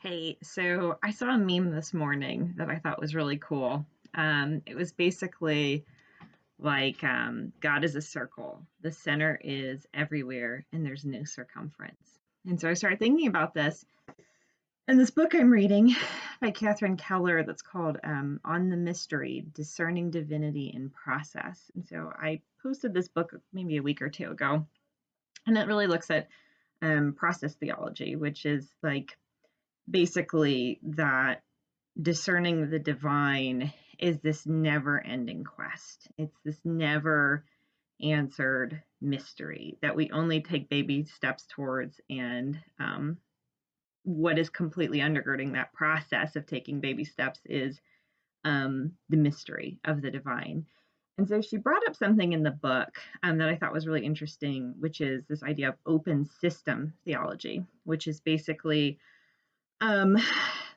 Hey, so I saw a meme this morning that I thought was really cool. It was basically like God is a circle, the center is everywhere, and there's no circumference. And so I started thinking about this. And this book I'm reading by Catherine Keller that's called On the Mystery, Discerning Divinity in Process. And so I posted this book maybe a week or two ago, and it really looks at process theology, which is like basically that discerning the divine is this never ending quest. It's this never answered mystery that we only take baby steps towards. And what is completely undergirding that process of taking baby steps is the mystery of the divine. And so she brought up something in the book that I thought was really interesting, which is this idea of open system theology, which is basically um,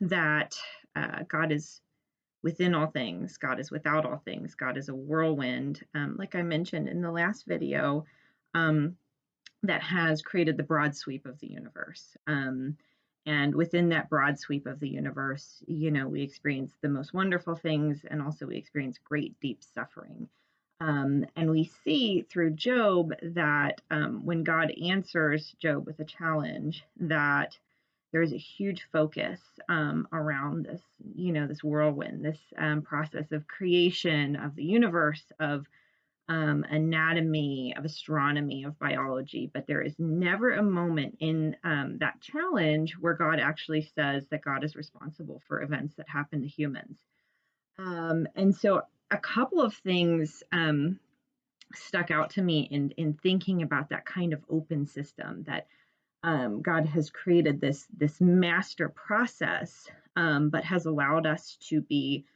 that God is within all things, God is without all things, God is a whirlwind, like I mentioned in the last video, um, that has created the broad sweep of the universe. And within that broad sweep of the universe, we experience the most wonderful things, and also we experience great deep suffering. And we see through Job that when God answers Job with a challenge, that there is a huge focus around this, this whirlwind, this process of creation of the universe, of anatomy, of astronomy, of biology. But there is never a moment in that challenge where God actually says that God is responsible for events that happen to humans. And so a couple of things stuck out to me in thinking about that kind of open system, that God has created this master process, but has allowed us to be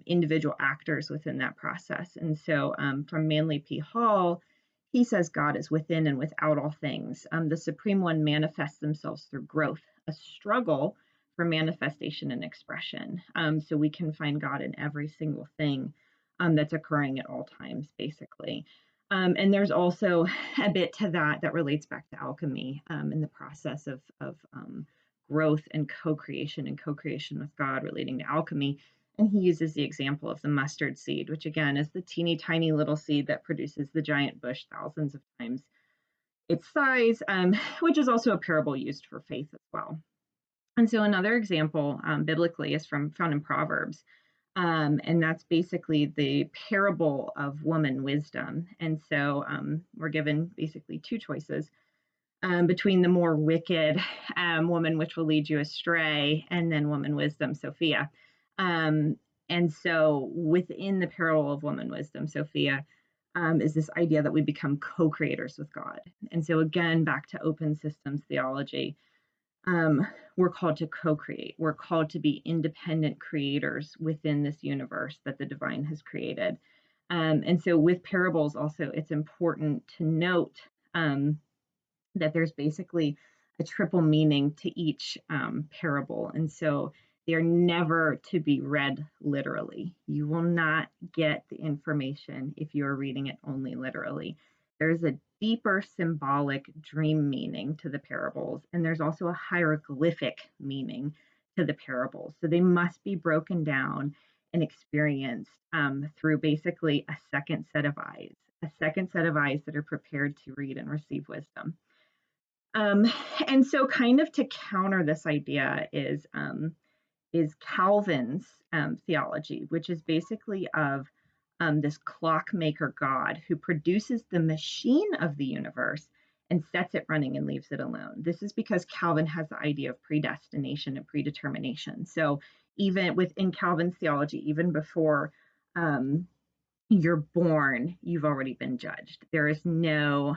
individual actors within that process. And so, from Manly P. Hall, he says God is within and without all things. The Supreme One manifests themselves through growth, a struggle for manifestation and expression. So we can find God in every single thing that's occurring at all times, basically. And there's also a bit to that relates back to alchemy, in the process of growth and co-creation with God relating to alchemy. And he uses the example of the mustard seed, which again is the teeny tiny little seed that produces the giant bush thousands of times its size, which is also a parable used for faith as well. And so another example biblically is found in Proverbs. And that's basically the parable of woman wisdom. And so we're given basically two choices between the more wicked woman, which will lead you astray, and then woman wisdom, Sophia. And so within the parable of woman wisdom, Sophia, is this idea that we become co-creators with God. And so again, back to open systems theology, we're called to co-create. We're called to be independent creators within this universe that the divine has created. And so with parables also, it's important to note that there's basically a triple meaning to each parable. And so they're never to be read literally. You will not get the information if you're reading it only literally. There's a deeper symbolic dream meaning to the parables, and there's also a hieroglyphic meaning to the parables. So they must be broken down and experienced through basically a second set of eyes that are prepared to read and receive wisdom. Um, and so, kind of to counter this idea is Calvin's theology, which is basically of this clockmaker God who produces the machine of the universe and sets it running and leaves it alone. This is because Calvin has the idea of predestination and predetermination. So even within Calvin's theology, even before you're born, you've already been judged. There is no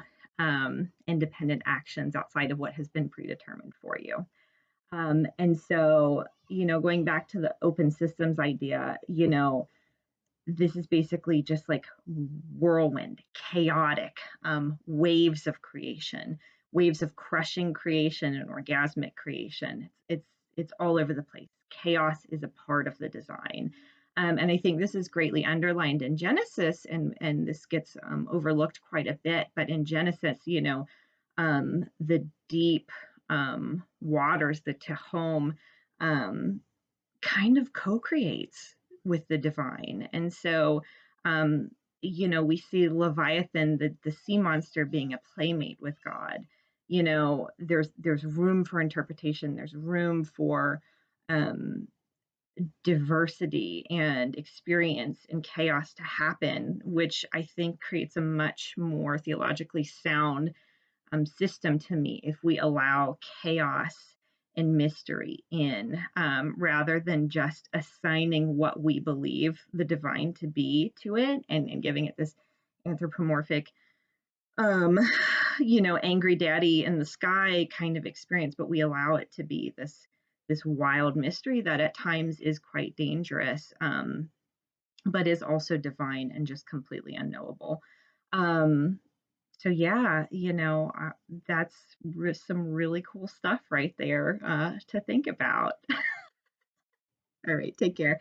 independent actions outside of what has been predetermined for you. And so, going back to the open systems idea, this is basically just like whirlwind, chaotic waves of creation, waves of crushing creation and orgasmic creation. It's all over the place. Chaos is a part of the design. And I think this is greatly underlined in Genesis, and this gets overlooked quite a bit. But in Genesis, the deep waters, the Tehom, um, kind of co-creates with the divine. And so, um, we see Leviathan, the sea monster, being a playmate with God. There's room for interpretation. There's room for um, diversity and experience and chaos to happen, which I think creates a much more theologically sound system to me if we allow chaos and mystery in, rather than just assigning what we believe the divine to be to it, and giving it this anthropomorphic um angry daddy in the sky kind of experience, but we allow it to be this wild mystery that at times is quite dangerous, but is also divine and just completely unknowable. um so yeah, that's some really cool stuff right there, to think about. All right, take care.